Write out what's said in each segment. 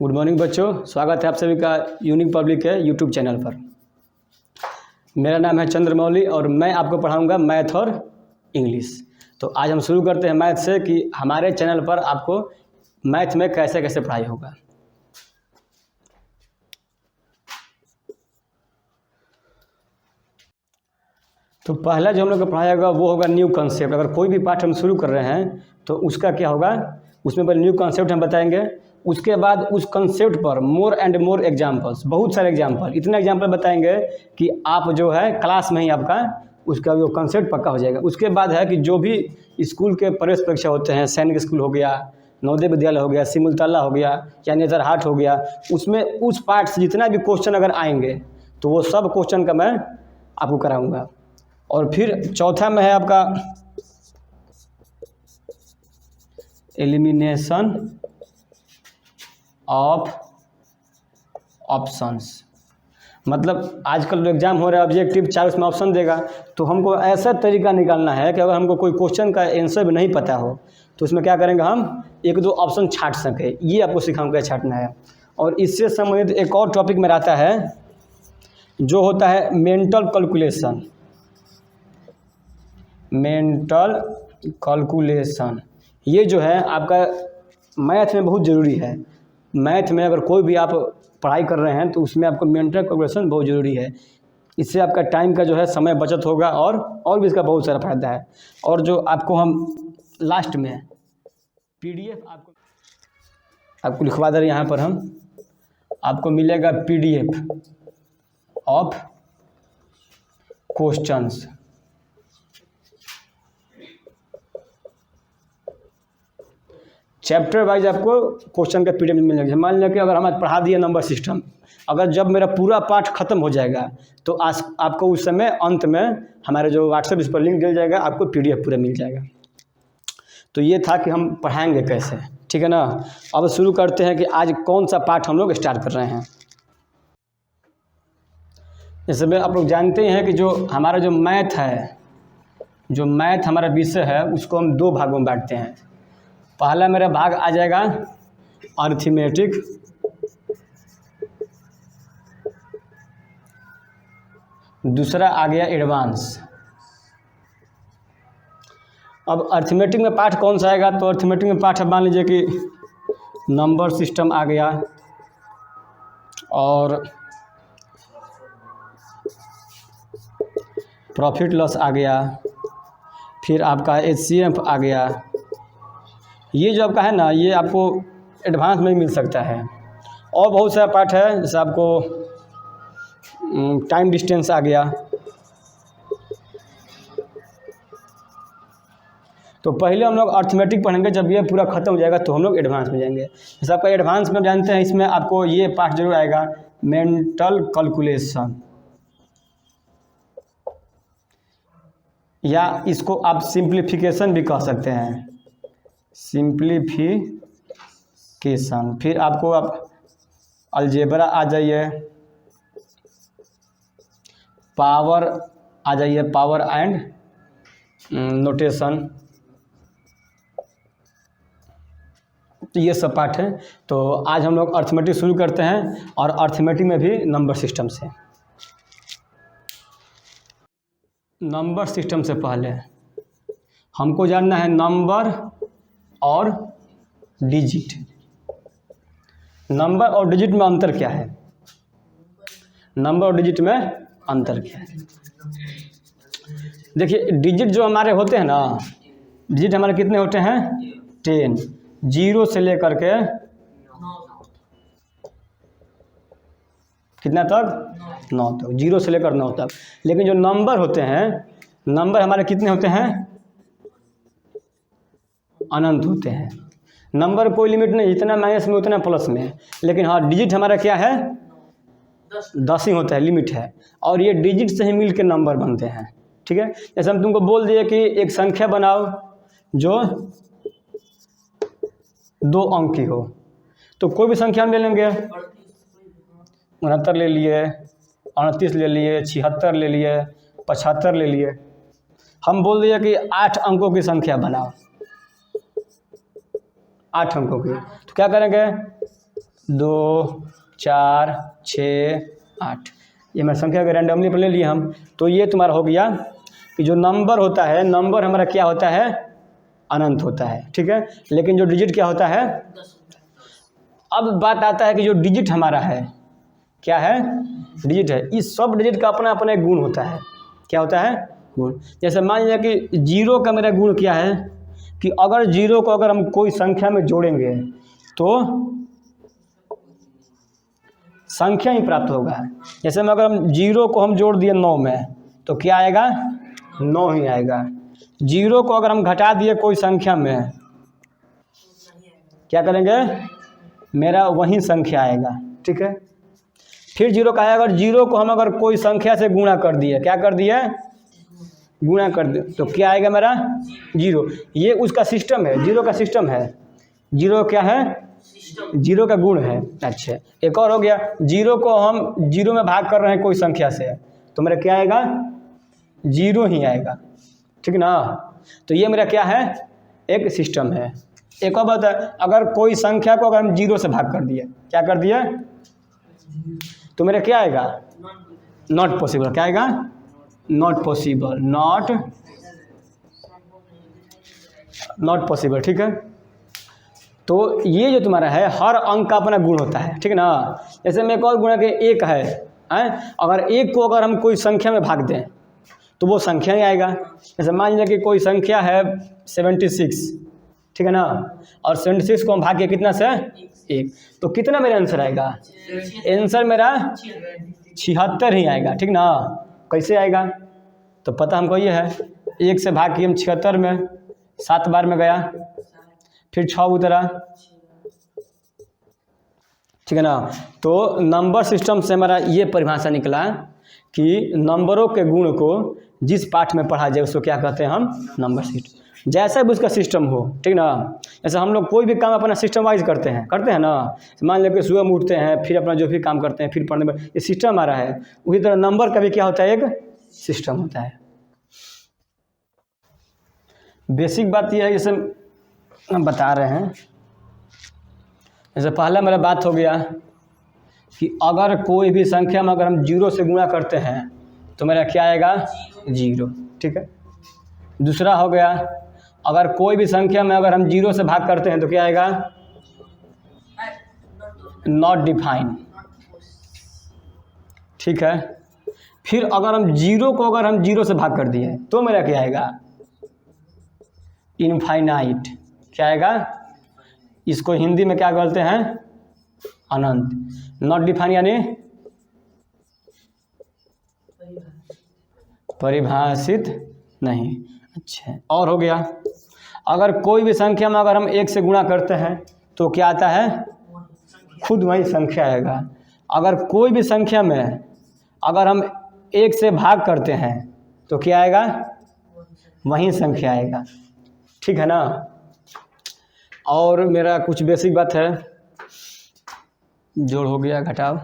Good morning बच्चों, स्वागत है आप सभी का यूनिक पब्लिक के यूट्यूब चैनल पर। मेरा नाम है चंद्रमौली और मैं आपको पढ़ाऊंगा मैथ और इंग्लिश। तो आज हम शुरू करते हैं मैथ से कि हमारे चैनल पर आपको मैथ में कैसे कैसे पढ़ाई होगा। तो पहला जो हम लोग का पढ़ाई होगा वो होगा न्यू कॉन्सेप्ट। अगर कोई भी पाठ हम शुरू कर रहे हैं तो उसका क्या होगा, उसमें पहले न्यू कॉन्सेप्ट हम बताएंगे। उसके बाद उस कॉन्सेप्ट पर मोर एंड मोर एग्जाम्पल्स, बहुत सारे एग्जाम्पल, इतने एग्जाम्पल बताएंगे कि आप जो है क्लास में ही आपका उसका जो कॉन्सेप्ट पक्का हो जाएगा। उसके बाद है कि जो भी स्कूल के प्रवेश परीक्षा होते हैं, सैनिक स्कूल हो गया, नवोदय विद्यालय हो गया, सिमुलतला हो गया या नेतर हाट हो गया, उसमें उस पार्ट से जितना भी क्वेश्चन अगर आएंगे तो वो सब क्वेश्चन का मैं आपको कराऊँगा। और फिर चौथा में है आपका एलिमिनेशन ऑफ ऑप्शंस। मतलब आजकल जो एग्जाम हो रहा है ऑब्जेक्टिव 4, उसमें ऑप्शन देगा, तो हमको ऐसा तरीका निकालना है कि अगर हमको कोई क्वेश्चन का आंसर भी नहीं पता हो तो उसमें क्या करेंगे, हम एक दो ऑप्शन छांट सकें। ये आपको सिखाऊंगा छांटना है। और इससे संबंधित एक और टॉपिक में आता है जो होता है मेंटल कैलकुलेशन। मेंटल कैलकुलेशन ये जो है आपका मैथ में बहुत ज़रूरी है। मैथ में अगर कोई भी आप पढ़ाई कर रहे हैं तो उसमें आपको मेंटल कैलकुलेशन बहुत ज़रूरी है। इससे आपका टाइम का जो है समय बचत होगा और भी इसका बहुत सारा फायदा है। और जो आपको हम लास्ट में पीडीएफ आपको लिखवा दे रहे हैं, यहाँ पर हम आपको मिलेगा PDF of questions. Chapter wise आपको क्वेश्चन का पीडीएफ मिल जाएगा। मान लीजिए कि अगर हम आज पढ़ा दिए नंबर सिस्टम, अगर जब मेरा पूरा पाठ खत्म हो जाएगा तो आज आपको उस समय अंत में हमारे जो व्हाट्सएप इस पर लिंक दिया जाएगा, आपको पीडीएफ पूरा मिल जाएगा। तो ये था कि हम पढ़ाएंगे कैसे, ठीक है ना। अब शुरू करते हैं कि आज कौन सा पाठ हम लोग स्टार्ट कर रहे हैं। जैसे में आप लोग जानते हैं कि जो हमारा जो मैथ है, जो मैथ हमारा विषय है, उसको हम दो भागों में बांटते हैं। पहला मेरा भाग आ जाएगा अरिथमेटिक, दूसरा आ गया एडवांस। अब अरिथमेटिक में पाठ कौन सा आएगा, तो अरिथमेटिक में पाठ अब मान लीजिए कि नंबर सिस्टम आ गया, और प्रॉफिट लॉस आ गया, फिर आपका एचसीएफ आ गया। ये जो आपका है ना, ये आपको एडवांस में मिल सकता है। और बहुत सारा पार्ट है, जैसे आपको टाइम डिस्टेंस आ गया। तो पहले हम लोग अरिथमेटिक पढ़ेंगे, जब ये पूरा खत्म हो जाएगा तो हम लोग एडवांस में जाएंगे। जैसे आपका एडवांस में जानते हैं, इसमें आपको ये पार्ट जरूर आएगा, मेंटल कैलकुलेशन, या इसको आप सिंप्लीफिकेशन भी कह सकते हैं, सिंप्लीफिकेशन। फिर आपको आप अलजेब्रा आ जाइए, पावर आ जाइए, पावर एंड नोटेशन। तो ये सब पार्ट है। तो आज हम लोग अरिथमेटिक शुरू करते हैं, और अरिथमेटिक में भी नंबर सिस्टम से। नंबर सिस्टम से पहले हमको जानना है नंबर और डिजिट। नंबर और डिजिट में अंतर क्या है, नंबर और डिजिट में अंतर क्या है। देखिए डिजिट जो हमारे होते हैं ना, डिजिट हमारे कितने होते हैं, 10, 0 से लेकर के कितना तक, 9 तक, 0 से लेकर 9 तक। लेकिन जो नंबर होते हैं, नंबर हमारे कितने होते हैं, अनंत होते हैं। नंबर कोई लिमिट नहीं, जितना माइनस में उतना प्लस में। लेकिन हाँ, डिजिट हमारा क्या है, 10 ही होता है, लिमिट है। और ये डिजिट से ही मिल के नंबर बनते हैं, ठीक है। जैसे हम तुमको बोल दिए कि एक संख्या बनाओ जो 2 अंक की हो, तो कोई भी संख्या हम ले लेंगे, 69 ले लिए, 38 ले लिए, 76 ले लिए, 75 ले लिए। हम बोल दिए कि 8 अंकों की संख्या बनाओ, 8 अंकों की, तो क्या करेंगे, 2 4 6 8, ये मैं संख्या के रैंडमली पर ले लिए हम। तो ये तुम्हारा हो गया कि जो नंबर होता है, नंबर हमारा क्या होता है, अनंत होता है, ठीक है। लेकिन जो डिजिट क्या होता है, अब बात आता है कि जो डिजिट हमारा है क्या है, डिजिट है। इस सब डिजिट का अपना अपना एक गुण होता है। क्या होता है, गुण। जैसे मान लीजिए कि जीरो का मेरा गुण क्या है कि अगर जीरो को अगर हम कोई संख्या में जोड़ेंगे तो संख्या ही प्राप्त होगा। जैसे में अगर हम जीरो को हम जोड़ दिए 9 में तो क्या आएगा, 9 ही आएगा। जीरो को अगर हम घटा दिए कोई संख्या में क्या करेंगे, मेरा वही संख्या आएगा, ठीक है। फिर जीरो का है, अगर जीरो को हम अगर कोई संख्या से गुणा कर दिए, क्या कर दिए, गुणा कर दिए, तो क्या आएगा मेरा, जीरो। ये उसका सिस्टम है, जीरो का सिस्टम है। जीरो क्या है, जीरो का गुण है। अच्छा, एक और हो गया, जीरो को हम जीरो में भाग कर रहे हैं कोई संख्या से तो मेरा क्या आएगा, जीरो ही आएगा, ठीक ना। तो ये मेरा क्या है, एक सिस्टम है। एक और बात है, अगर कोई संख्या को अगर हम जीरो से भाग कर दिए, क्या कर दिए, तो मेरा क्या आएगा, नॉट पॉसिबल। क्या आएगा, नॉट पॉसिबल, नॉट पॉसिबल, ठीक है। तो ये जो तुम्हारा है, हर अंक का अपना गुण होता है, ठीक है ना। जैसे मैं एक और गुण है कि एक है, अगर एक को अगर हम कोई संख्या में भाग दें तो वो संख्या ही आएगा। जैसे मान लीजिए कि कोई संख्या है 76, ठीक है ना, और 76 को हम भाग के कितना से, 1, तो कितना मेरा आंसर आएगा, आंसर मेरा 76 ही आएगा, ठीक ना। कैसे आएगा, तो पता हमको ये है, 1 से भाग के हम 76 में 7 बार में गया, फिर 6 उतरा, ठीक है ना। तो नंबर सिस्टम से हमारा ये परिभाषा निकला कि नंबरों के गुण को जिस पाठ में पढ़ा जाए उसको क्या कहते हैं हम, नंबर सिस्टम। जैसा भी उसका सिस्टम हो, ठीक ना। जैसे हम लोग कोई भी काम अपना सिस्टम वाइज करते हैं ना। मान लो कि सुबह में उठते हैं, फिर अपना जो भी काम करते हैं, फिर पढ़ने में, ये सिस्टम आ रहा है। उसी तरह नंबर का भी क्या होता है, एक सिस्टम होता है। बेसिक बात यह है, जैसे हम बता रहे हैं, जैसे पहला मेरा बात हो गया कि अगर कोई भी संख्या में अगर हम जीरो से गुणा करते हैं तो मेरा क्या आएगा, जीरो, ठीक है। दूसरा हो गया, अगर कोई भी संख्या में अगर हम जीरो से भाग करते हैं तो क्या आएगा, नॉट डिफाइन, ठीक है। फिर अगर हम जीरो को अगर हम जीरो से भाग कर दिए तो मेरा क्या आएगा, इनफाइनाइट। क्या आएगा, इसको हिंदी में क्या बोलते हैं, अनंत। नॉट डिफाइन यानी परिभाषित नहीं। अच्छा, और हो गया, अगर कोई भी संख्या में अगर हम 1 से गुणा करते हैं तो क्या आता है, खुद वही संख्या आएगा। अगर कोई भी संख्या में अगर हम 1 से भाग करते हैं तो क्या आएगा, वही संख्या आएगा, ठीक है ना। और मेरा कुछ बेसिक बात है, जोड़ हो गया, घटाव,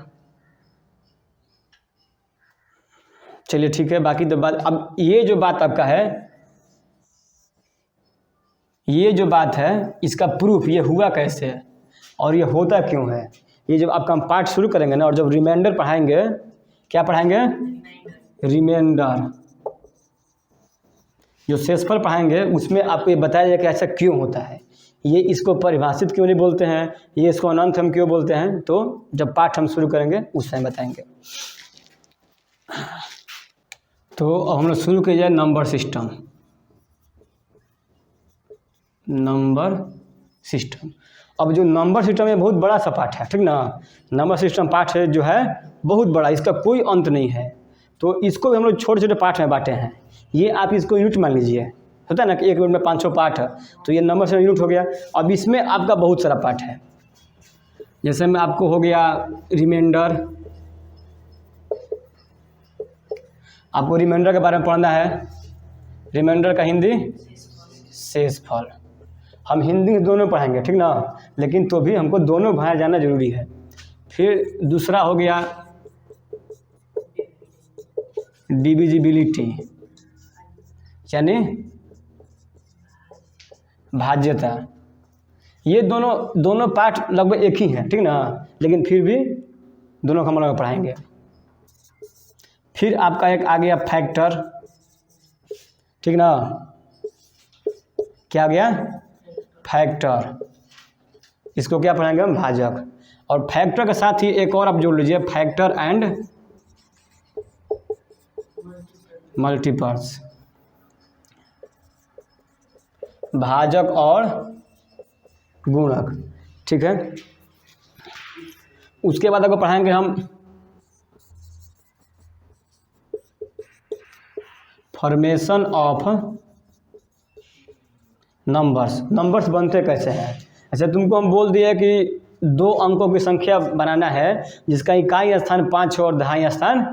चलिए ठीक है। बाकी तो बात, अब ये जो बात आपका है, ये जो बात है, इसका प्रूफ ये हुआ कैसे है और ये होता क्यों है, ये जब आपका हम पाठ शुरू करेंगे ना, और जब रिमाइंडर पढ़ाएंगे, क्या पढ़ाएंगे, रिमाइंडर, जो शेषफल पढ़ाएंगे उसमें आपको ये बताया जाएगा कि ऐसा क्यों होता है, ये इसको परिभाषित क्यों नहीं बोलते हैं, ये इसको अनंत हम क्यों बोलते हैं। तो जब पाठ हम शुरू करेंगे उस टाइम बताएंगे। तो अब हम लोग शुरू किया जाए नंबर सिस्टम। नंबर सिस्टम, अब जो नंबर सिस्टम है बहुत बड़ा सा पाठ है, ठीक ना। नंबर सिस्टम पाठ है जो है बहुत बड़ा, इसका कोई अंत नहीं है। तो इसको भी हम लोग छोटे छोटे पाठ में बांटे हैं। ये आप इसको यूनिट मान लीजिए, होता है ना कि एक यूनिट में 500 पाठ है, तो ये नंबर सिस्टम यूनिट हो गया। अब इसमें आपका बहुत सारा पाठ है, जैसे में आपको हो गया रिमाइंडर, आपको रिमाइंडर के बारे में पढ़ना है। रिमाइंडर का हिंदी शेषफल, हम हिंदी दोनों पढ़ेंगे, ठीक ना, लेकिन तो भी हमको दोनों पढ़ाया जाना जरूरी है। फिर दूसरा हो गया डिविजिबिलिटी, यानी भाज्यता, ये दोनों पार्ट लगभग एक ही हैं, ठीक ना, लेकिन फिर भी दोनों को हम लोग पढ़ाएंगे। फिर आपका एक आ गया फैक्टर, ठीक ना, क्या आ गया फैक्टर, इसको क्या पढ़ाएंगे हम भाजक। और फैक्टर के साथ ही एक और आप जोड़ लीजिए फैक्टर एंड मल्टीपर्स, भाजक और गुणक, ठीक है। उसके बाद आपको पढ़ाएंगे हम फॉर्मेशन ऑफ नंबर्स। नंबर्स बनते कैसे हैं? ऐसे तुमको हम बोल दिए कि 2 अंकों की संख्या बनाना है जिसका इकाई स्थान 5 हो और दहाई स्थान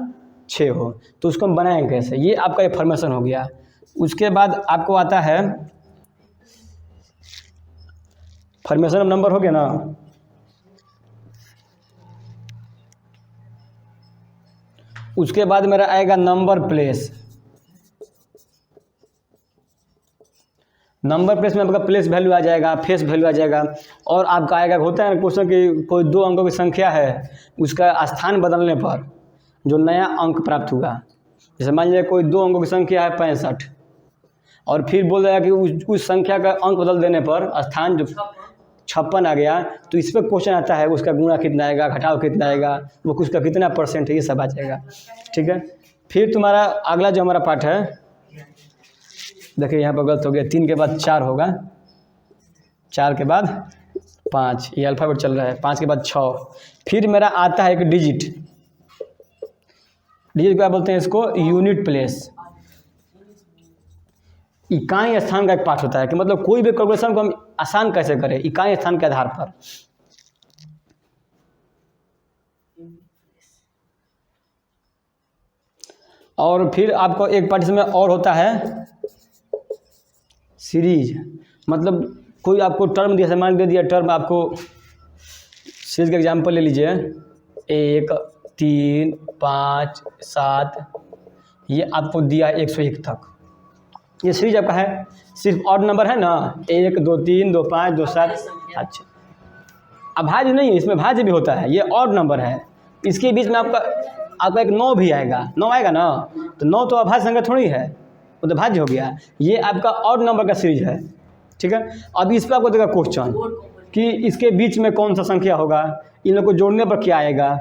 6 हो, तो उसको हम बनाएंगे कैसे, ये आपका एक फॉर्मेशन हो गया। उसके बाद आपको आता है फॉर्मेशन ऑफ नंबर, हो गया ना। उसके बाद मेरा आएगा नंबर प्लेस। नंबर प्लेस में आपका प्लेस वैल्यू आ जाएगा, फेस वैल्यू आ जाएगा। और आपका आएगा, होता है ना क्वेश्चन कि कोई 2 अंकों की संख्या है, उसका स्थान बदलने पर जो नया अंक प्राप्त हुआ, जैसे मान लीजिए कोई 2 अंकों की संख्या है 65, और फिर बोल रहा है कि उस संख्या का अंक बदल देने पर स्थान जो 56 आ गया, तो इस पर क्वेश्चन आता है उसका गुणा कितना आएगा, घटाव कितना आएगा, वो उसका कितना % है, ये सब आ जाएगा, ठीक है। फिर तुम्हारा अगला जो हमारा पार्ट है, देखिए यहाँ पर गलत हो गया, 3 के बाद 4 होगा, 4 के बाद 5, ये अल्फ़ाबेट चल रहा है, 5 के बाद 6। फिर मेरा आता है एक डिजिट। डिजिट क्या बोलते हैं इसको, यूनिट प्लेस। इकाई स्थान का एक पार्ट होता है कि मतलब कोई भी कैलकुलेशन को हम आसान कैसे करें इकाई स्थान के आधार पर। और फिर आपको एक पार्ट इसमें और होता है सीरीज, मतलब कोई आपको टर्म दिया, मान दे दिया टर्म आपको, सीरीज का एग्जांपल ले लीजिए 1 3 5 7, ये आपको दिया 101 तक, ये सीरीज आपका है। सिर्फ ऑड नंबर है ना, 1 2 3 2 5 2 7। अच्छा, अभाज्य नहीं है, इसमें भाज्य भी होता है, ये ऑड नंबर है। इसके बीच में आपका एक 9 भी आएगा, 9 आएगा ना, तो 9 तो अभाज्य संख्या थोड़ी है, वो तो भाज्य हो गया। ये आपका ऑड नंबर का सीरीज है, ठीक है। अब इस पर आपको देगा क्वेश्चन कि इसके बीच में कौन सा संख्या होगा, इन लोग को जोड़ने पर क्या आएगा,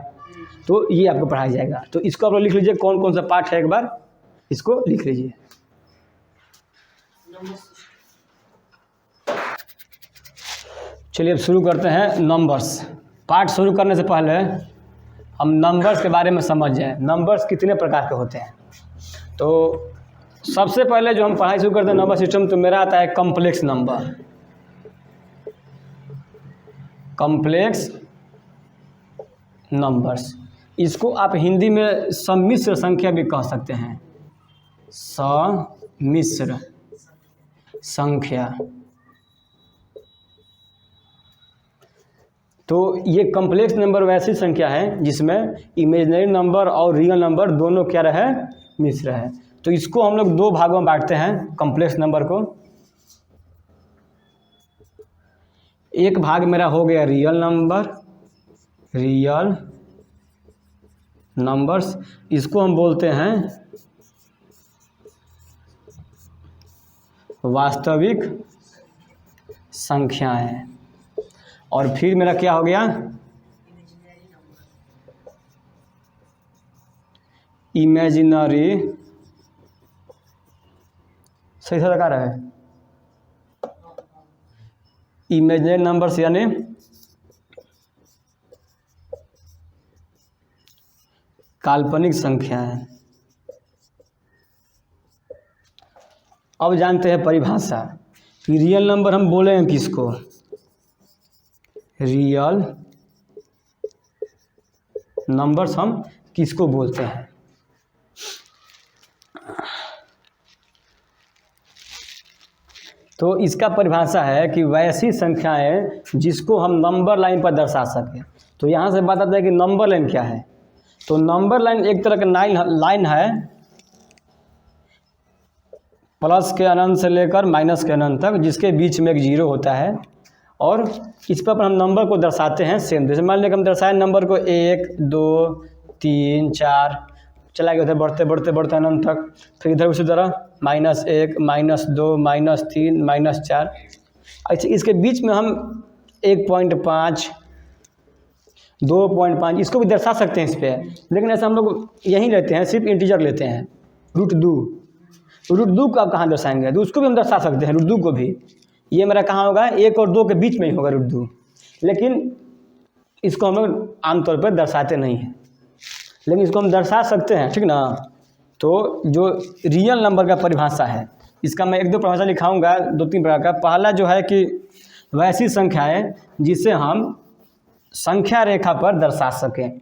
तो ये आपको पढ़ाया जाएगा। तो इसको आप लोग लिख लीजिए कौन कौन सा पार्ट है, एक बार इसको लिख लीजिए। चलिए अब शुरू करते हैं नंबर्स। पार्ट शुरू करने से पहले हम नंबर्स के बारे में समझ जाएं, नंबर्स कितने प्रकार के होते हैं। तो सबसे पहले जो हम पढ़ाई शुरू करते हैं नंबर सिस्टम, तो मेरा आता है कॉम्प्लेक्स नंबर। कॉम्प्लेक्स नंबर्स, इसको आप हिंदी में सम्मिश्र संख्या भी कह सकते हैं, सम्मिश्र संख्या। तो ये कॉम्प्लेक्स नंबर वैसी संख्या है जिसमें इमेजिनरी नंबर और रियल नंबर दोनों क्या रहे, मिश्र है। तो इसको हम लोग 2 भागों में बांटते हैं कॉम्प्लेक्स नंबर को। एक भाग मेरा हो गया रियल नंबर, रियल नंबर्स, इसको हम बोलते हैं वास्तविक संख्याएं। और फिर मेरा क्या हो गया, इमेजिनरी, सही से लगा रहा है, इमेजिनरी नंबर्स यानी काल्पनिक संख्याएं। अब जानते हैं परिभाषा कि रियल नंबर हम बोलेंगे किसको, रियल नंबर्स हम किसको बोलते हैं। तो इसका परिभाषा है कि वैसी संख्याएं जिसको हम नंबर लाइन पर दर्शा सकें। तो यहाँ से बात आता है कि नंबर लाइन क्या है। तो नंबर लाइन एक तरह का लाइन है, प्लस के अनंत से लेकर माइनस के अनंत तक, जिसके बीच में एक 0 होता है और इस पर हम नंबर को दर्शाते हैं सेम। जैसे मान लें कि हम दर्शाएं नंबर को 1 2 3 4, चला गया उधर बढ़ते बढ़ते बढ़ते अनंत तक। फिर इधर उसी तरह -1 -2 -3 -4। अच्छा, इसके बीच में हम 1.5 2.5 इसको भी दर्शा सकते हैं इस पर, लेकिन ऐसा हम लोग यहीं लेते हैं, सिर्फ इंटीजर लेते हैं। √2 को आप कहाँ दर्शाएंगे? तो उसको भी हम दर्शा सकते हैं, √2 को भी। ये मेरा कहाँ होगा? 1 और 2 के बीच में ही होगा √2, लेकिन इसको हम लोग आमतौर पर दर्शाते नहीं हैं, लेकिन इसको हम दर्शा सकते हैं, ठीक ना। तो जो रियल नंबर का परिभाषा है, इसका मैं 1-2 परिभाषा लिखाऊंगा, 2-3 प्रकार का। पहला जो है कि वैसी संख्या है जिसे हम संख्या रेखा पर दर्शा सकें।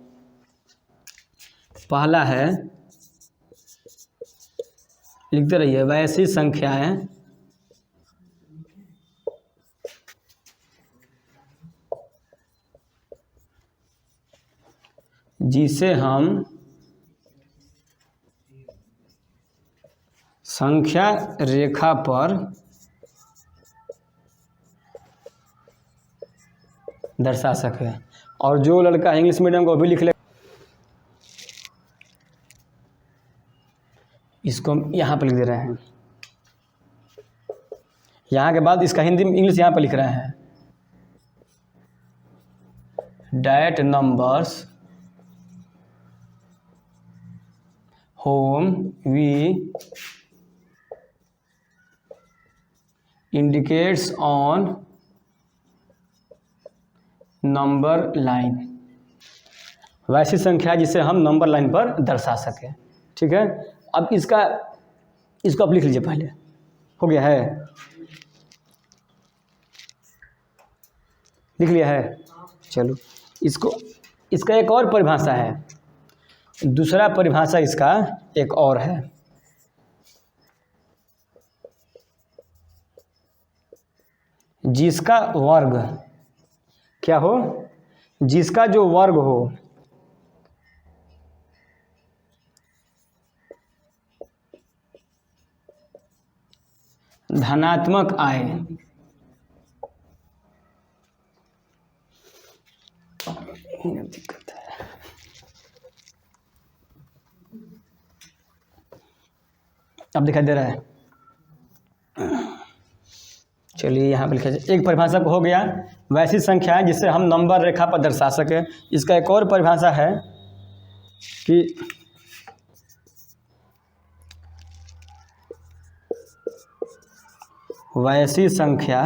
पहला है, लिखते रहिए, वैसी संख्याएं जिसे हम संख्या रेखा पर दर्शा सके। और जो लड़का इंग्लिश मीडियम को भी लिख ले, इसको हम यहाँ पर लिख दे रहे हैं। यहाँ के बाद इसका हिंदी में इंग्लिश यहाँ पर लिख रहे हैं। That numbers whom we indicates on number line. वैसी संख्या जिसे हम नंबर लाइन पर दर्शा सकें, ठीक है। अब इसको आप लिख लीजिए, पहले हो गया है, लिख लिया है। चलो, इसका एक और परिभाषा है, दूसरा परिभाषा इसका एक और है। जिसका वर्ग क्या हो? जिसका जो वर्ग हो धनात्मक आए, दिक्कत है। अब दिखाई दे रहा है? चलिए यहाँ पर लिखा जाए। एक परिभाषा को हो गया, वैसी संख्या है जिसे हम नंबर रेखा पर दर्शा सके। इसका एक और परिभाषा है कि वैसी संख्या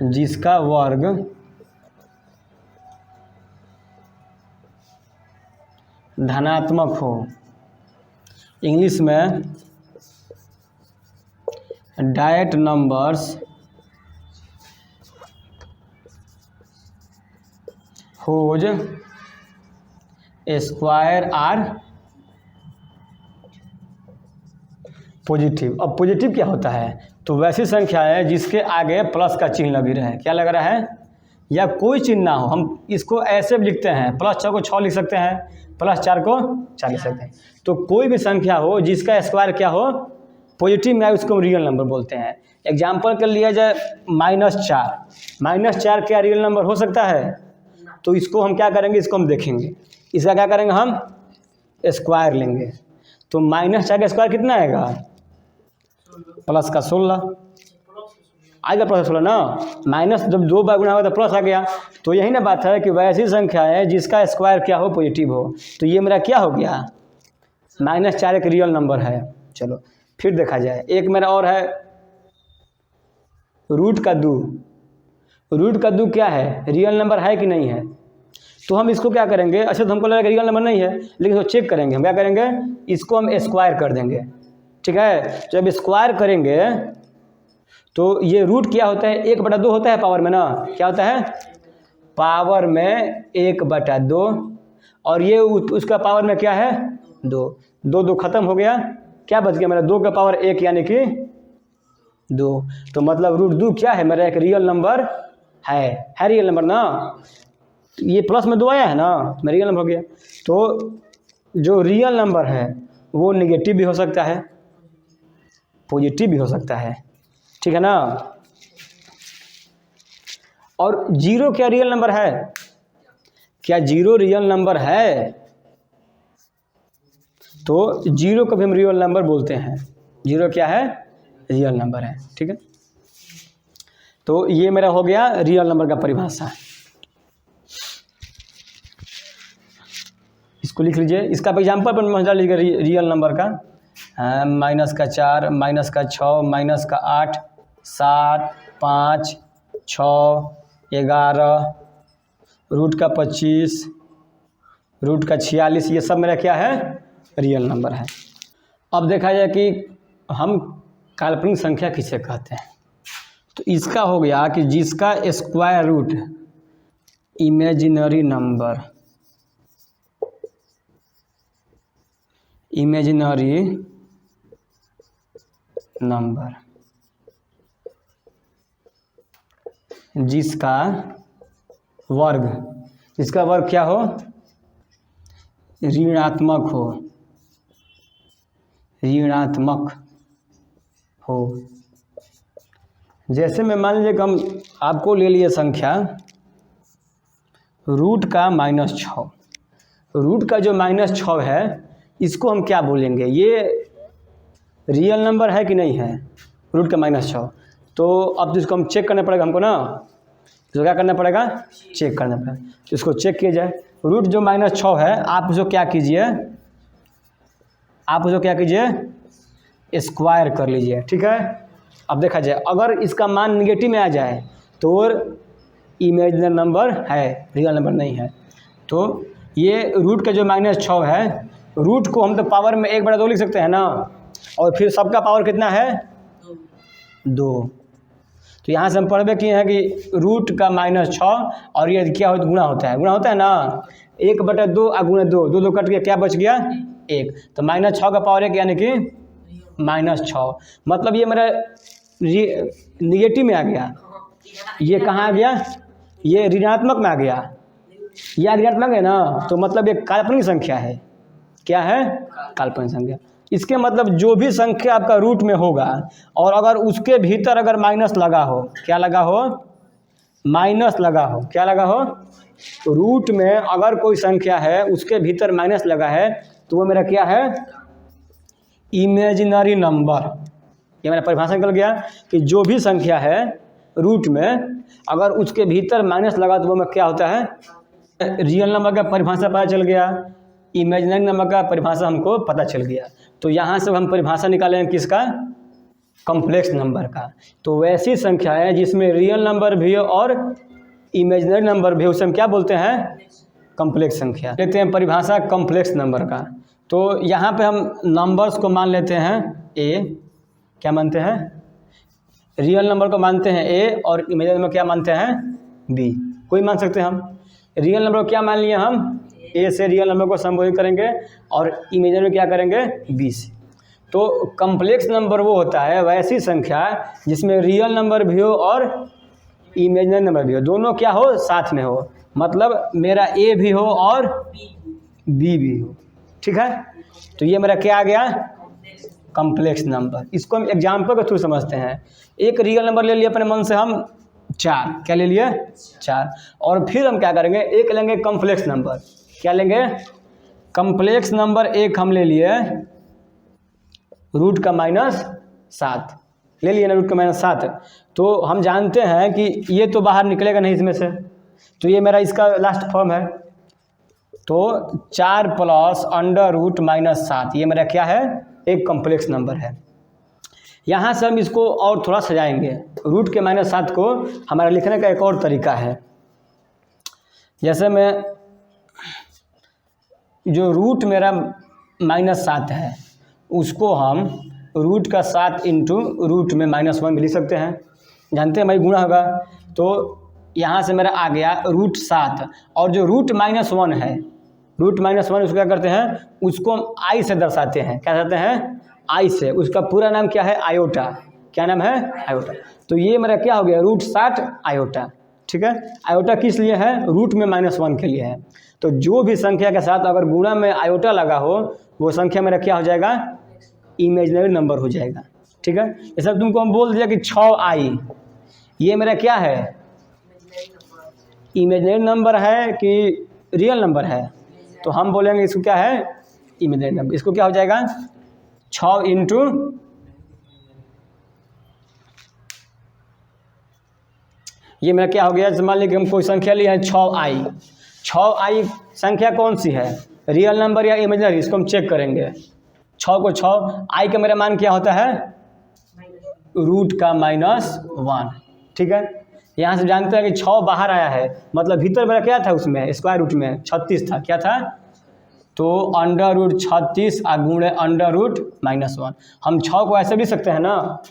जिसका वर्ग धनात्मक हो। इंग्लिश में that numbers whose square are positive. अब पॉजिटिव क्या होता है? तो वैसी संख्या है जिसके आगे प्लस का चिन्ह लगी रहे। क्या लग रहा है? या कोई चिन्ह ना हो। हम इसको ऐसे भी लिखते हैं, +6 को 6 लिख सकते हैं, +4 को 4 लिख सकते हैं। तो कोई भी संख्या हो जिसका स्क्वायर क्या हो, पॉजिटिव में, उसको रियल नंबर बोलते हैं। एग्जाम्पल कर लिया जाए -4 क्या रियल नंबर हो सकता है? तो इसको हम क्या करेंगे, इसको हम देखेंगे। इसका क्या करेंगे, हम स्क्वायर लेंगे। तो -4 का स्क्वायर कितना आएगा? प्लस का 16 आएगा, +16 ना। माइनस जब 2 बार गुना होगा तो प्लस आ गया। तो यही ना बात है कि वैसी संख्या है जिसका स्क्वायर क्या हो, पॉजिटिव हो। तो ये मेरा क्या हो गया, -4 एक रियल नंबर है। चलो फिर देखा जाए, एक मेरा और है √2। √2 क्या है, रियल नंबर है कि नहीं है? तो हम इसको क्या करेंगे, अच्छा तो हमको लगा रियल नंबर नहीं है, लेकिन इसको चेक करेंगे। हम क्या करेंगे, इसको हम स्क्वायर कर देंगे, ठीक है। जब स्क्वायर करेंगे तो ये रूट क्या होता है, 1/2 होता है पावर में ना। क्या होता है, पावर में 1/2, और ये उसका पावर में क्या है, 2 खत्म हो गया। क्या बच गया मेरा, 2 का पावर 1 यानी कि 2। तो मतलब √2 क्या है, मेरा एक रियल नंबर है रियल नंबर ना। ये प्लस में 2 आया है ना, मेरा रियल नंबर हो गया। तो जो रियल नंबर है वो नेगेटिव भी हो सकता है, पॉजिटिव भी हो सकता है, ठीक है ना। और जीरो क्या रियल नंबर है? क्या जीरो रियल नंबर है? तो जीरो को भी हम रियल नंबर बोलते हैं। जीरो क्या है? रियल नंबर है, ठीक है। तो ये मेरा हो गया रियल नंबर का परिभाषा। इसको लिख लीजिए, इसका एग्जाम्पल पर मजा लीजिएगा रियल नंबर का। -4, -6, -8, 7, 5, 6, 11, √25, √46, ये सब मेरा क्या है? रियल नंबर है। अब देखा जाए कि हम काल्पनिक संख्या किसे कहते हैं। तो इसका हो गया कि जिसका स्क्वायर रूट इमेजिनरी नंबर, जिसका वर्ग क्या हो? ऋणात्मक हो। जैसे मैं मान लीजिए कि हम आपको ले लिए संख्या रूट का -6। रूट का जो -6 है इसको हम क्या बोलेंगे? ये रियल नंबर है कि नहीं है? रूट का -6। तो अब तो इसको हम चेक करना पड़ेगा हमको ना। तो क्या करना पड़ेगा? चेक करना पड़ेगा। तो इसको चेक किया जाए। रूट जो -6 है आप उसको क्या कीजिए? स्क्वायर कर लीजिए, ठीक है। अब देखा जाए अगर इसका मान निगेटिव में आ जाए तो इमेजिनरी नंबर है, रियल नंबर नहीं है। तो ये रूट का जो -6 है, रूट को हम तो पावर में 1/2 लिख सकते हैं ना। और फिर सबका पावर कितना है? 2। तो यहाँ से हम पढ़ किए हैं कि रूट का -6 और ये क्या होता है? गुणा होता है ना। 1/2 और गुणा 2, 2 कट के क्या बच गया? 1। तो -6 का पावर 1 यानी कि -6। मतलब ये मेरा निगेटिव में आ गया। ये कहाँ आ गया? ये ऋणात्मक में आ गया। यह ऋणात्मक है ना, तो मतलब ये काल्पनिक संख्या है। क्या है? काल्पनिक संख्या। इसके मतलब जो भी संख्या आपका रूट में होगा और अगर उसके भीतर अगर माइनस लगा हो, क्या लगा हो? माइनस लगा हो। क्या लगा हो? रूट में अगर कोई संख्या है उसके भीतर माइनस लगा है तो वो मेरा क्या है? Imaginary number. ये मेरा परिभाषा निकल गया कि जो भी संख्या है रूट में अगर उसके भीतर माइनस लगा तो वो में क्या होता है? रियल नंबर का परिभाषा पता चल गया, इमेजिनरी नंबर का परिभाषा हमको पता चल गया। तो यहाँ से हम परिभाषा निकालेंगे किसका? कॉम्प्लेक्स नंबर का। तो वैसी संख्या है जिसमें रियल नंबर भी हो और इमेजिनरी नंबर भी, उसे हम क्या बोलते हैं? कॉम्प्लेक्स संख्या। देखते हैं परिभाषा कॉम्प्लेक्स नंबर का। तो यहाँ पे हम नंबर्स को मान लेते हैं ए। क्या मानते हैं? रियल नंबर को मानते हैं ए और इमेजिनरी नंबर क्या मानते हैं? बी। कोई मान सकते हैं हम। रियल नंबर को क्या मान लिए हम? ए से रियल नंबर को संबोधित करेंगे और इमेजिनरी में क्या करेंगे? बी से। तो कॉम्प्लेक्स नंबर वो होता है वैसी संख्या जिसमें रियल नंबर भी हो और इमेजिनरी नंबर भी हो, दोनों क्या हो? साथ में हो। मतलब मेरा ए भी हो और बी भी हो, ठीक है। तो ये मेरा क्या आ गया? Complex number. इसको हम एग्जाम्पल के थ्रू समझते हैं। एक रियल नंबर ले लिए अपने मन से हम 4। क्या ले लिए? 4। और फिर हम क्या करेंगे? एक लेंगे कॉम्प्लेक्स नंबर। क्या लेंगे? कॉम्प्लेक्स नंबर एक हम ले लिए रूट का -7 ले लिए ना, रूट का -7। तो हम जानते हैं कि ये तो बाहर निकलेगा नहीं इसमें से, तो ये मेरा इसका लास्ट फॉर्म है। तो 4 + √-7 ये मेरा क्या है? एक कॉम्प्लेक्स नंबर है। यहाँ से हम इसको और थोड़ा सजाएंगे। रूट के -7 को हमारा लिखने का एक और तरीका है। जैसे मैं जो रूट मेरा -7 है उसको हम रूट का 7 × रूट में -1 भी लिख सकते हैं। जानते हैं भाई गुणा होगा। तो यहाँ से मेरा आ गया √7 और जो रूट -1 है, रूट -1 उसको क्या करते हैं? उसको हम आई से दर्शाते हैं। क्या कहते हैं? आई से। उसका पूरा नाम क्या है? आयोटा। क्या नाम है? आयोटा। तो ये मेरा क्या हो गया? √7 आयोटा, ठीक है। आयोटा किस लिए है? रूट में -1 के लिए है। तो जो भी संख्या के साथ अगर गुणा में आयोटा लगा हो वो संख्या मेरा क्या हो जाएगा? इमेजिनरी नंबर हो जाएगा, ठीक है। जैसे तुमको हम बोल दिया कि 6i, ये मेरा क्या है, इमेजिनरी नंबर है कि रियल नंबर है, तो हम बोलेंगे इसको क्या है, इमेजिनरी नंबर। इसको क्या हो जाएगा, 6 इंटू ये मेरा क्या हो गया, मान लीजिए हम कोई संख्या लिए हैं 6i, 6i संख्या कौन सी है, रियल नंबर या इमेजिनरी, इसको हम चेक करेंगे। 6 को 6, i का मेरा मान क्या होता है, रूट का -1, ठीक है। यहाँ से जानते हैं कि 6 बाहर आया है, मतलब भीतर मेरा क्या था, उसमें स्क्वायर रूट में 36 था, क्या था, तो √36 गुणे √-1। हम 6 को ऐसे लिख सकते हैं ना,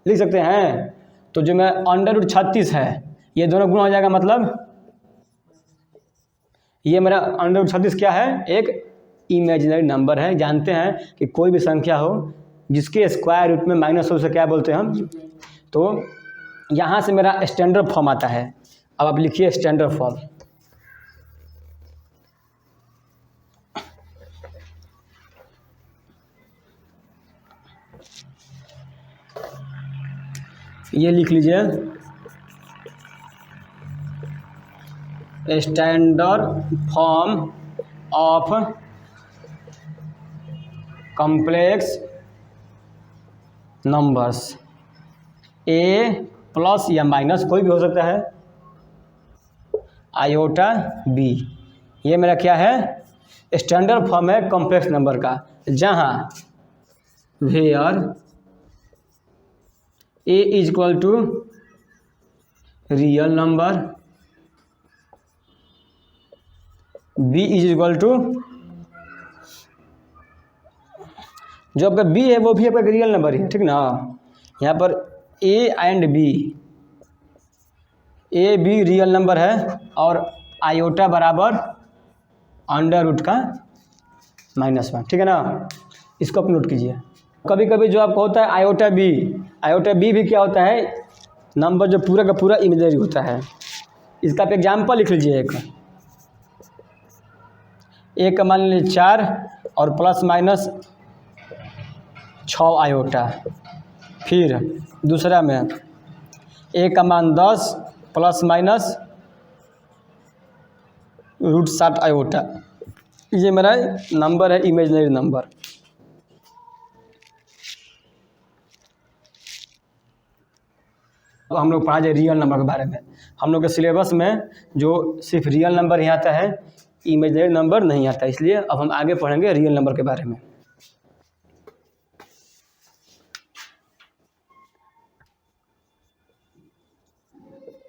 लिख सकते हैं, तो जो मैं √36 है ये दोनों गुणा हो जाएगा, मतलब ये मेरा √36 क्या है, एक इमेजिनरी नंबर है। जानते हैं कि कोई भी संख्या हो जिसके स्क्वायर रूट में माइनस हो, उसे क्या बोलते हैं हम, तो यहाँ से मेरा स्टैंडर्ड फॉर्म आता है। अब आप लिखिए स्टैंडर्ड फॉर्म, ये लिख लीजिए, standard form of complex numbers, a plus या माइनस कोई भी हो सकता है, आयोटा b, ये मेरा क्या है, स्टैंडर्ड फॉर्म है कॉम्प्लेक्स नंबर का, जहाँ where a is equal to real number, b is equal to, जो आपका b है वो भी आपका रियल नंबर है, ठीक ना। यहाँ पर a and b, a b real number है और आयोटा बराबर अंडर रूट का -1, ठीक है ना। इसको आप नोट कीजिए। कभी कभी जो आपको होता है आयोटा बी भी क्या होता है, नंबर जो पूरा का पूरा इमेजिनरी होता है। इसका आप एग्जाम्पल लिख लीजिए, एक का मान लीजिए 4 और ±6 आयोटा, फिर दूसरा में a का मान 10 ±√60 आयोटा, ये मेरा नंबर है इमेजिनरी नंबर। अब हम लोग पढ़ा जाए रियल नंबर के बारे में। हम लोग के सिलेबस में जो सिर्फ रियल नंबर ही आता है, इमेजिनरी नंबर नहीं आता, इसलिए अब हम आगे पढ़ेंगे रियल नंबर के बारे में।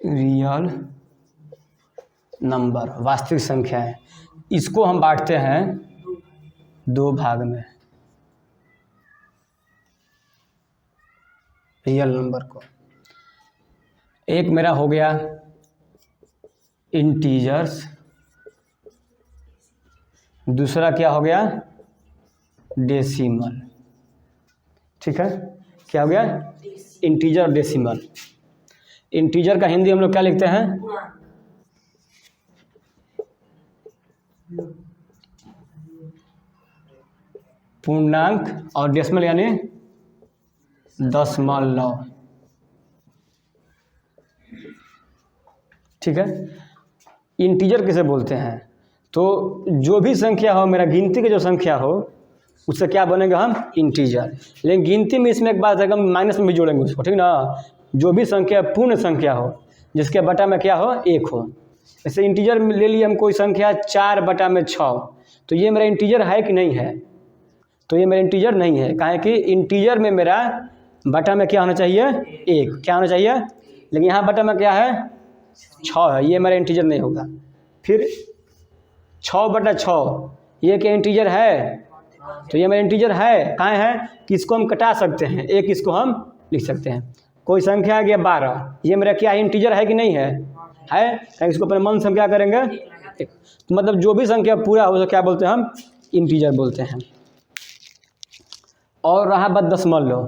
रियल नंबर वास्तविक संख्या है, इसको हम बांटते हैं 2 भाग में। रियल नंबर को, एक मेरा हो गया इंटीजर्स, दूसरा क्या हो गया, डेसिमल, ठीक है। क्या हो गया, इंटीजर और डेसिमल। इंटीजर का हिंदी हम लोग क्या लिखते हैं, पूर्णांक, और डेसिमल यानी दशमलव, ठीक है। इंटीजर किसे बोलते हैं, तो जो भी संख्या हो, मेरा गिनती की जो संख्या हो उससे क्या बनेगा, हम इंटीजर। लेकिन गिनती में इसमें एक बात है कि हम माइनस में भी जोड़ेंगे उसको, ठीक ना। जो भी संख्या पूर्ण संख्या हो जिसके बटा में क्या हो, 1 हो। जैसे इंटीजर में ले लिए हम कोई संख्या 4/6, तो ये मेरा इंटीजर है कि नहीं है, तो ये मेरा इंटीजर नहीं है। काहे कि इंटीजर में मेरा बटा में क्या होना चाहिए, 1, क्या होना चाहिए, लेकिन यहाँ बटा में क्या है, 6 है, ये मेरा इंटीजर नहीं होगा। फिर 6/6 ये क्या इंटीजर है, तो ये मेरा इंटीजर है। कहाँ है कि इसको हम कटा सकते हैं, एक इसको हम लिख सकते हैं। कोई संख्या आ गया 12, ये मेरा क्या इंटीजर है कि नहीं है, है। इसको अपने मन से हम क्या करेंगे, तो मतलब जो भी संख्या पूरा हो तो क्या बोलते हैं, हम इंटीजर बोलते हैं। और रहा बस दशमलव,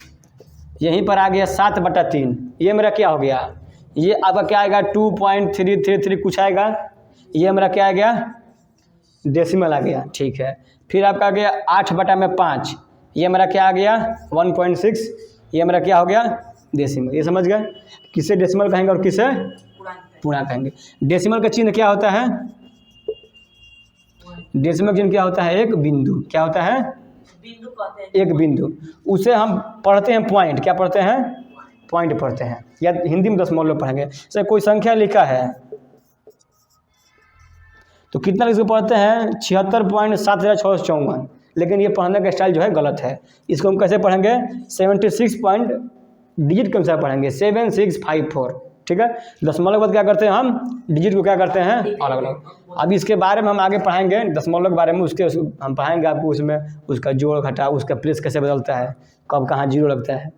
यहीं पर आ गया 7/3, ये मेरा क्या हो गया, ये आपका क्या आएगा 2.333 कुछ आएगा, ये मेरा क्या आ गया, डेसिमल आ गया, ठीक है। फिर आपका आ गया 8/5, ये मेरा क्या आ गया 1.6, ये हमारा क्या हो गया, डेसिमल। ये समझ गए, किसे डेसिमल कहेंगे और किसे पूर्णांक कहेंगे। डेसिमल का चिन्ह क्या होता है, डेसिमल का चिन्ह क्या होता है, एक बिंदु। क्या होता है, बिंदु कहते हैं। एक बिंदु। उसे हम पढ़ते हैं पॉइंट। क्या पढ़ते हैं, पॉइंट पढ़ते हैं, या हिंदी में दशमलव पढ़ेंगे। जैसे कोई संख्या लिखा है तो कितना इसको पढ़ते हैं, 76.7654, लेकिन ये पढ़ने का स्टाइल जो है गलत है। इसको हम कैसे पढ़ेंगे, 76 पॉइंट डिजिट के अनुसार पढ़ेंगे, 7654, ठीक है। दशमलव के बाद क्या करते हैं हम, डिजिट को क्या करते हैं, अलग अलग। अब इसके बारे में हम आगे पढ़ाएंगे, दशमलव के बारे में, उसके हम पढ़ाएंगे आपको, उसमें उसका जोड़ घटा, उसका प्लेस कैसे बदलता है, कब कहाँ जीरो लगता है।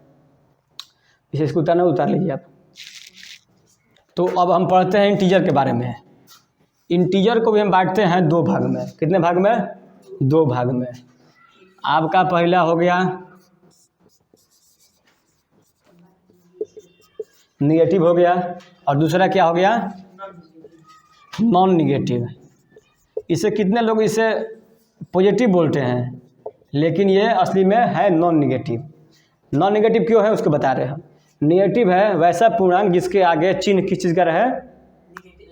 इसे इसको उतारना, उतार लीजिए आप। तो अब हम पढ़ते हैं इंटीजर के बारे में। इंटीजर को भी हम बांटते हैं दो भाग में। कितने भाग में, दो भाग में। आपका पहला हो गया निगेटिव हो गया, और दूसरा क्या हो गया, नॉन निगेटिव। इसे कितने लोग इसे पॉजिटिव बोलते हैं, लेकिन ये असली में है नॉन निगेटिव। नॉन निगेटिव क्यों है उसको बता रहे हैं हम। निगेटिव है वैसा पूर्णांक जिसके आगे चिन्ह किस चीज़ का रहे,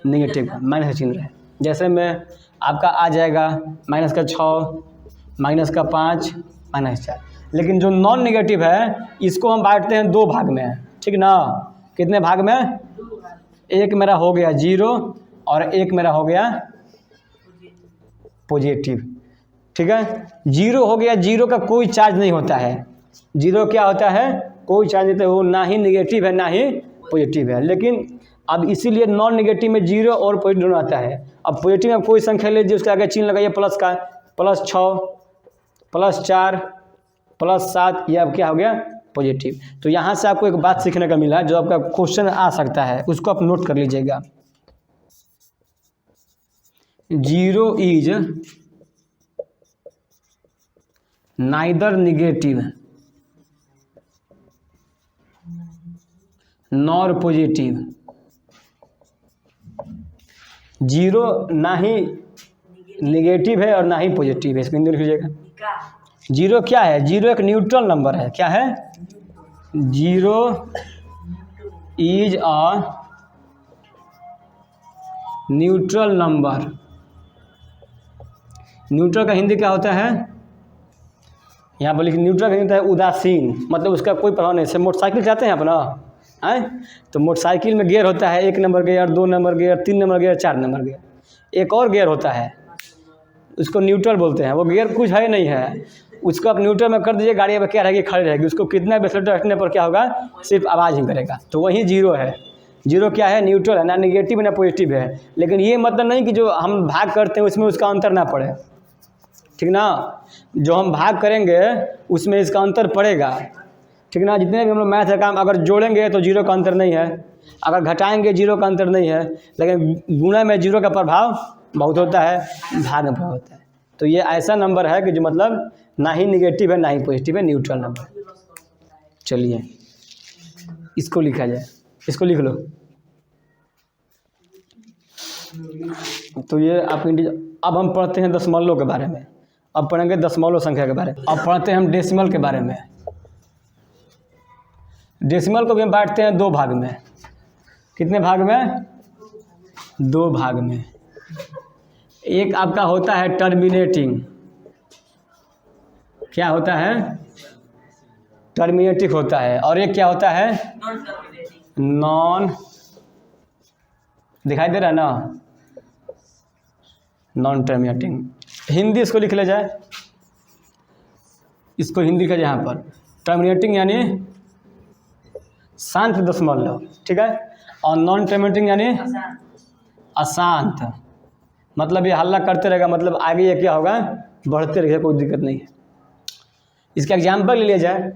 निगेटिव का, माइनस का चिन्ह रहे। जैसे में आपका आ जाएगा -6, -5, -4। लेकिन जो नॉन निगेटिव है इसको हम बांटते हैं दो भाग में, ठीक ना। कितने भाग में, एक मेरा हो गया जीरो और एक मेरा हो गया पॉजिटिव, ठीक है। जीरो हो गया, जीरो का कोई चार्ज नहीं होता है। जीरो क्या होता है, कोई चार्ज नहीं होता है, वो ना ही निगेटिव है ना ही पॉजिटिव है। लेकिन अब इसीलिए नॉन निगेटिव में जीरो और पॉजिटिव दोनों आता है। अब पॉजिटिव में कोई संख्या लीजिए, उसके आगे चिन्ह लगाइए प्लस का, +6, +4, +7, ये अब क्या हो गया, पॉजिटिव। तो यहाँ से आपको एक बात सीखने का मिला जो आपका क्वेश्चन आ सकता है, उसको आप नोट कर लीजिएगा। Zero is neither negative nor positive. Zero ना ही निगेटिव है और ना ही पॉजिटिव है, इसको हिंदी लिख लीजिएगा। जीरो क्या है, जीरो एक न्यूट्रल नंबर है। क्या है, zero is a neutral number. Neutral का हिंदी क्या होता है, यहाँ पर लिखिए, न्यूट्रल का होता है उदासीन, मतलब उसका कोई प्रभाव नहीं। जैसे मोटरसाइकिल जाते हैं अपना हैं, तो मोटरसाइकिल में गियर होता है, 1 number gear, 2 number gear, 3 number gear, 4 number gear. एक और गियर होता है, उसको न्यूट्रल बोलते हैं। वो गियर कुछ है नहीं है, उसको आप न्यूट्रल में कर दीजिए, गाड़ी में क्या रहेगी, खड़ी रहेगी। उसको कितना भी एक्सीलरेटर रखने पर क्या होगा, सिर्फ आवाज़ ही करेगा। तो वही जीरो है। जीरो क्या है, न्यूट्रल है, ना निगेटिव ना पॉजिटिव है। लेकिन ये मतलब नहीं कि जो हम भाग करते हैं उसमें उसका अंतर ना पड़े, ठीक ना। जो हम भाग करेंगे उसमें इसका अंतर पड़ेगा, ठीक ना। जितने भी हम लोग मैथ का काम अगर जोड़ेंगे तो जीरो का अंतर नहीं है, अगर घटाएंगे जीरो का अंतर नहीं है। लेकिन गुणा में जीरो का प्रभाव बहुत होता है, भाग में प्रभाव होता है। तो ये ऐसा नंबर है कि जो मतलब ना ही निगेटिव है ना ही पॉजिटिव है, न्यूट्रल नंबर। चलिए इसको लिखा जाए, इसको लिख लो। तो ये आप अब हम पढ़ते हैं दशमलव के बारे में। अब पढ़ेंगे दशमलव संख्या के बारे में। अब पढ़ते हैं हम डेसिमल के बारे में। डेसिमल को भी हम बांटते हैं दो भाग में। कितने भाग में, दो भाग में। एक आपका होता है टर्मिनेटिंग। क्या होता है, टर्मिनेटिंग होता है। और एक क्या होता है, नॉन, दिखाई दे रहा है ना, नॉन टर्मिनेटिंग। हिंदी इसको लिख ले जाए, इसको हिंदी का यहाँ पर टर्मिनेटिंग यानी शांत दशमलव, ठीक है। और नॉन टर्मिनेटिंग यानी अशांत, मतलब ये हल्ला करते रहेगा, मतलब आगे ये क्या होगा, बढ़ते रहेगा, कोई दिक्कत नहीं है। इसका एग्जाम्पल ले लिया जाए।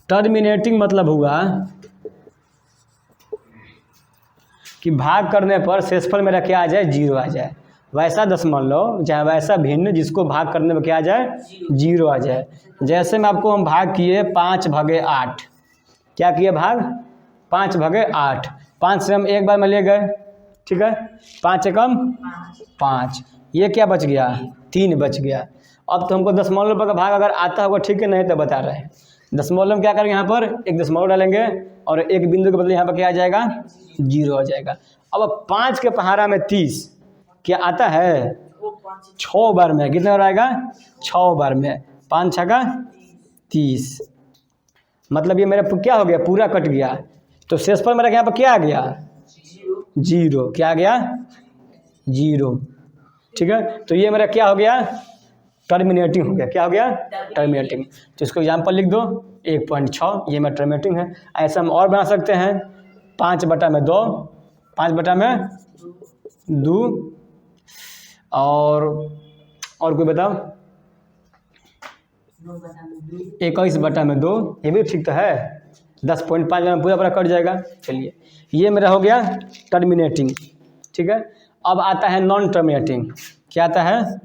टर्मिनेटिंग मतलब हुआ कि भाग करने पर शेषफल मेरा क्या आ जाए, जीरो आ जाए। वैसा दशमलव चाहे वैसा भिन्न जिसको भाग करने में क्या आ जाए, जीरो आ जाए। जैसे में आपको हम भाग किए 5/8, क्या किए भाग, 5/8। 5 से हम एक बार में ले गए, ठीक है। 5 एकम 5, ये क्या बच गया, 3 बच गया। अब तो हमको दशमलव का भाग अगर आता होगा ठीक है, नहीं तो बता रहे हैं। दशमलव में क्या करेंगे, यहाँ पर एक दशमलव डालेंगे और एक बिंदु के बदले यहाँ पर क्या आ जाएगा, 0 आ जाएगा। अब 5 के पहाड़ा में 30 क्या आता है, 6 बार में। कितने बार आएगा, 6 बार में। 5 छक्का 30, मतलब ये मेरा क्या हो गया, पूरा कट गया। तो शेष पर मेरा यहाँ पर क्या आ गया, 0। क्या आ गया, 0। ठीक है, तो ये मेरा क्या हो गया, टर्मिनेटिंग हो गया। क्या हो गया, टर्मिनेटिंग। तो इसको एग्जाम्पल लिख दो, 1.6 ये मेरा टर्मिनेटिंग है। ऐसा हम और बना सकते हैं, 5/2, 5/2 और कोई बताओ, 21/2, ये भी ठीक तो है। 10.5 में पूरा कट जाएगा। चलिए, ये मेरा हो गया टर्मिनेटिंग। ठीक है, अब आता है नॉन टर्मिनेटिंग। क्या आता है,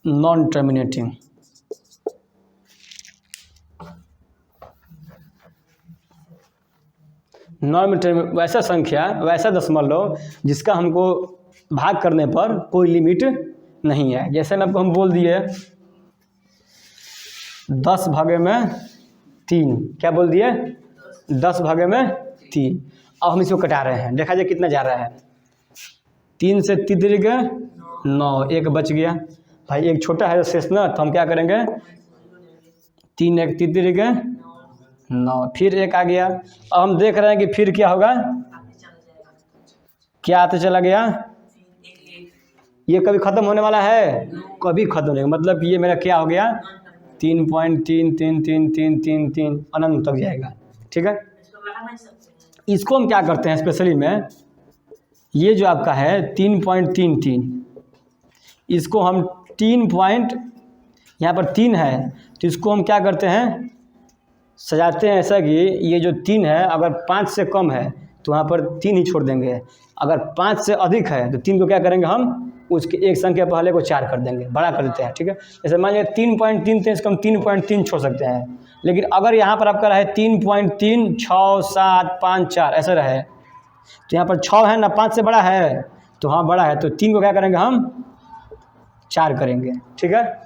नॉन टर्मिनेटिंग। नॉन टर्मिनेटिंग वैसा संख्या, वैसा दशमलव जिसका हमको भाग करने पर कोई लिमिट नहीं है। जैसे मैं आपको हम बोल दिए 10/3, क्या बोल दिए, 10/3। अब हम इसको कटा रहे हैं, देखा जाए कितना जा रहा है। 3 से 3 9, एक बच गया भाई, एक छोटा है शेष ना, तो हम क्या करेंगे, 3 1 3 9, फिर एक आ गया। अब हम देख रहे हैं कि फिर क्या होगा, क्या आते चला गया, ये कभी ख़त्म होने वाला है, कभी ख़त्म नहीं। मतलब कि ये मेरा क्या हो गया, 3.33333 अनंत तक जाएगा। ठीक है, इसको हम क्या करते हैं स्पेशली में, ये जो आपका है 3.33, इसको हम 3 पॉइंट, यहाँ पर 3 है तो इसको हम क्या करते हैं, सजाते हैं ऐसा कि ये जो 3 है अगर 5 से कम है तो वहाँ पर 3 ही छोड़ देंगे, अगर 5 से अधिक है तो 3 को क्या करेंगे हम, उसके एक संख्या पहले को 4 कर देंगे, बड़ा कर देते हैं। ठीक है, जैसे मान लीजिए 3.33 से हम 3.3 छोड़ सकते हैं। लेकिन अगर यहाँ पर आपका रहे 3.3 6 7 5 4 ऐसे रहे, तो यहाँ पर 6 है ना, 5 से बड़ा है, तो हाँ बड़ा है, तो 3 को क्या करेंगे हम, 4 करेंगे। ठीक है,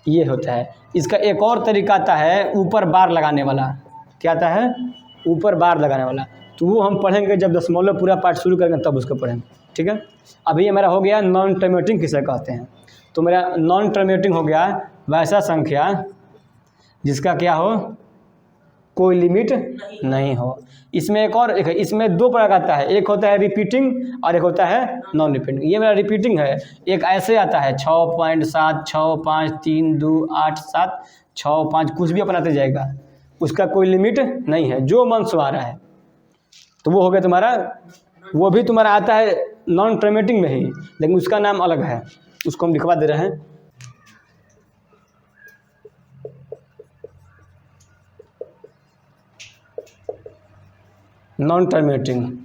ये होता है। इसका एक और तरीका आता है ऊपर बार लगाने वाला। क्या आता है, ऊपर बार लगाने वाला, तो वो हम पढ़ेंगे जब दशमलव पूरा पाठ शुरू करेंगे तब उसको पढ़ेंगे। ठीक है, अभी ये मेरा हो गया नॉन टर्मिनेटिंग किसे कहते हैं। तो मेरा नॉन टर्मिनेटिंग हो गया वैसा संख्या जिसका क्या हो, कोई लिमिट नहीं हो। इसमें एक और एक है, इसमें 2 प्रकार का आता है, एक होता है रिपीटिंग और एक होता है नॉन रिपीटिंग। ये मेरा रिपीटिंग है, एक ऐसे आता है 6.7 6 5 3 2 8 7 6 5, कुछ भी अपनाते जाएगा, उसका कोई लिमिट नहीं है, जो मन सो आ रहा है। तो वो हो गया तुम्हारा, वो भी तुम्हारा आता है नॉन टर्मिनेटिंग में ही, लेकिन उसका नाम अलग है, उसको हम लिखवा दे रहे हैं। नॉन टर्मिनेटिंग,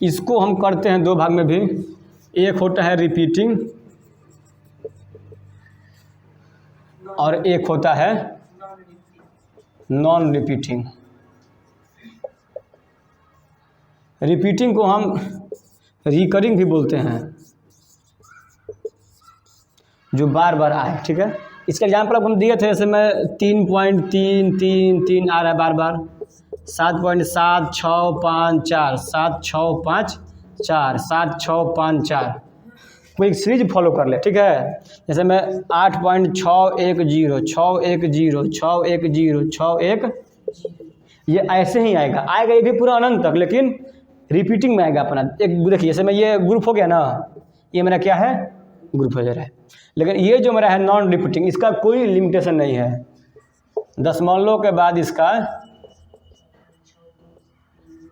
इसको हम करते हैं 2 भाग में भी, एक होता है रिपीटिंग और एक होता है नॉन रिपीटिंग। रिपीटिंग को हम रिकरिंग भी बोलते हैं, जो बार बार आए। ठीक है, इसका एग्जाम्पल आपको हम दिए थे, जैसे मैं 3.333 आ रहा है बार बार, 7.7 6 5 4 7 6 5 4 7 6 5 4, कोई एक सीरीज फॉलो कर ले। ठीक है, जैसे मैं 8.610 610 610 610, ये ऐसे ही आएगा, ये भी पूरा अनंत तक, लेकिन रिपीटिंग में आएगा अपना। एक देखिए, जैसे मैं ये ग्रुप हो गया ना, ये मेरा क्या है, ग्रुप हो जा रहा है। लेकिन ये जो मेरा है नॉन रिपीटिंग, इसका कोई लिमिटेशन नहीं है, दशमलव के बाद इसका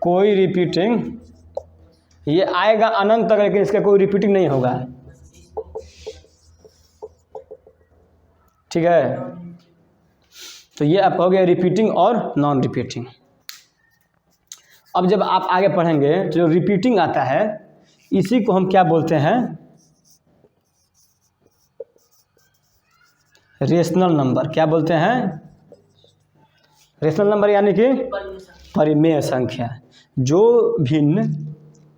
कोई रिपीटिंग, ये आएगा अनंत तक, लेकिन इसका कोई रिपीटिंग नहीं होगा। ठीक है, तो ये आप हो गया रिपीटिंग और नॉन रिपीटिंग। अब जब आप आगे पढ़ेंगे तो जो रिपीटिंग आता है, इसी को हम क्या बोलते हैं, रेशनल नंबर। क्या बोलते हैं, रेशनल नंबर, यानी कि परिमेय संख्या। जो भिन्न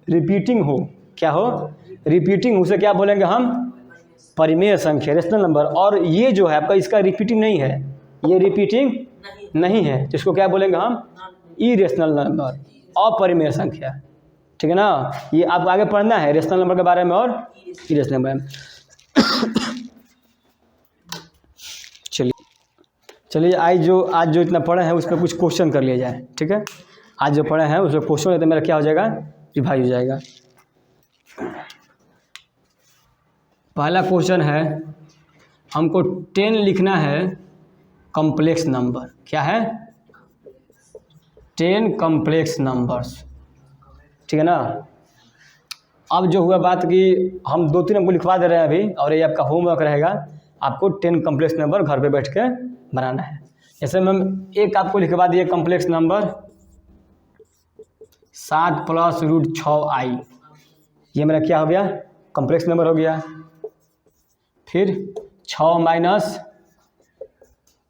रिपीटिंग हो, क्या हो, रिपीटिंग, उसे क्या बोलेंगे हम, परिमेय संख्या रेशनल नंबर, और ये जो है आपका इसका रिपीटिंग नहीं है, ये रिपीटिंग नहीं है, तो इसको क्या बोलेंगे हम, इरेशनल नंबर, अपरिमेय संख्या। ठीक है ना, ये आपको आगे पढ़ना है रेशनल नंबर के बारे में और इरेशनल नंबर में। चलिए आज जो इतना पढ़े हैं उस पर कुछ क्वेश्चन कर लिया जाए। ठीक है, आज जो पढ़े हैं उस पर क्वेश्चन तो मेरा क्या हो जाएगा, रिवाइज हो जाएगा। पहला क्वेश्चन है, हमको 10 लिखना है कॉम्प्लेक्स नंबर। क्या है, 10 कॉम्प्लेक्स नंबर्स। ठीक है ना, अब जो हुआ बात कि हम 2-3 हमको लिखवा दे रहे हैं अभी, और ये आपका होमवर्क रहेगा, आपको 10 कॉम्प्लेक्स नंबर घर पे बैठ के बनाना है। जैसे मैम एक आपको लिखवा दिए कॉम्प्लेक्स नंबर 7 + √6i, ये मेरा क्या हो गया, कॉम्प्लेक्स नंबर हो गया। फिर 6 -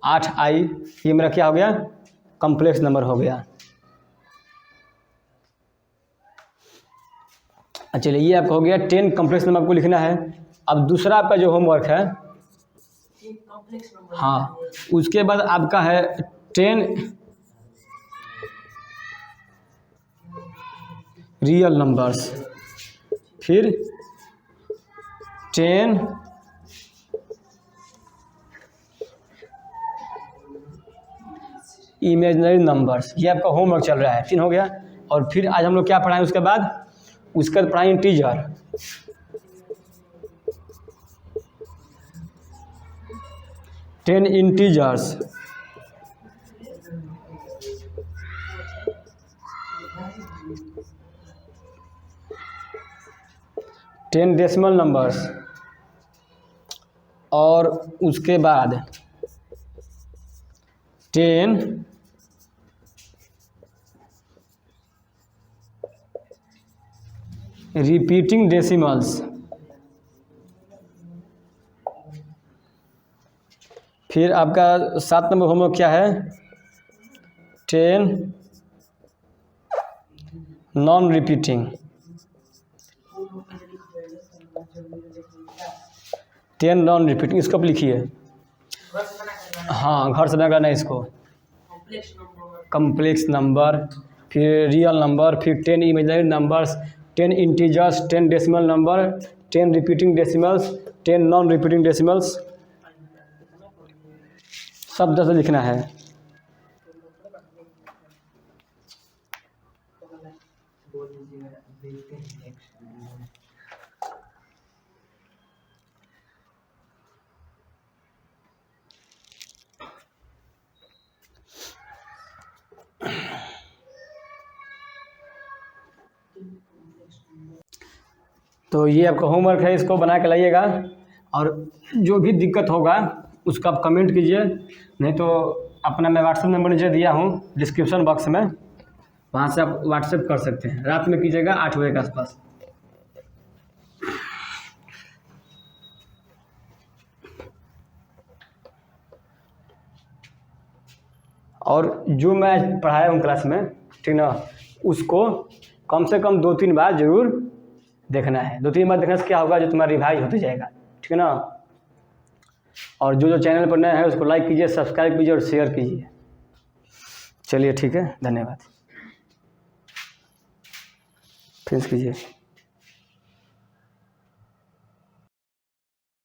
8i, ये मेरा क्या हो गया, कॉम्प्लेक्स नंबर हो गया। चलिए ये आपका हो गया 10 कॉम्प्लेक्स नंबर आपको लिखना है। अब दूसरा आपका जो होमवर्क है, हाँ, उसके बाद आपका है 10 रियल नंबर्स, फिर 10 इमेजिनरी नंबर्स। ये आपका होमवर्क चल रहा है, 3 हो गया। और फिर आज हम लोग क्या पढ़ाएं, उसके बाद पढ़ाएं इंटीजर। 10 इंटीजर्स, 10 डेसिमल नंबर्स, और उसके बाद 10 रिपीटिंग डेसिमल्स। फिर आपका 7 नंबर होमवर्क क्या है, 10 नॉन रिपीटिंग, 10 नॉन रिपीटिंग, इसको आप लिखिए। हाँ, घर से बना करना है इसको, कॉम्प्लेक्स नंबर, फिर रियल नंबर, फिर 10 imaginary numbers, 10 integers, 10 decimal number, 10 repeating decimals, 10 non repeating decimals, सब 10 लिखना है। तो ये आपका होमवर्क है, इसको बना के लाइएगा, और जो भी दिक्कत होगा उसका आप कमेंट कीजिए, नहीं तो अपना मैं व्हाट्सएप नंबर नीचे दिया हूँ डिस्क्रिप्शन बॉक्स में, वहाँ से आप व्हाट्सएप कर सकते हैं। रात में कीजिएगा 8 बजे के आसपास। और जो मैं पढ़ाया हूँ क्लास में, ठीक ना, उसको कम से कम 2-3 बार ज़रूर देखना है। 2-3 बार देखने से क्या होगा, जो तुम्हारा रिवाइज होते जाएगा। ठीक है ना, और जो चैनल पर नया है उसको लाइक कीजिए, सब्सक्राइब कीजिए और शेयर कीजिए। चलिए ठीक है, धन्यवाद। फिनिश कीजिए।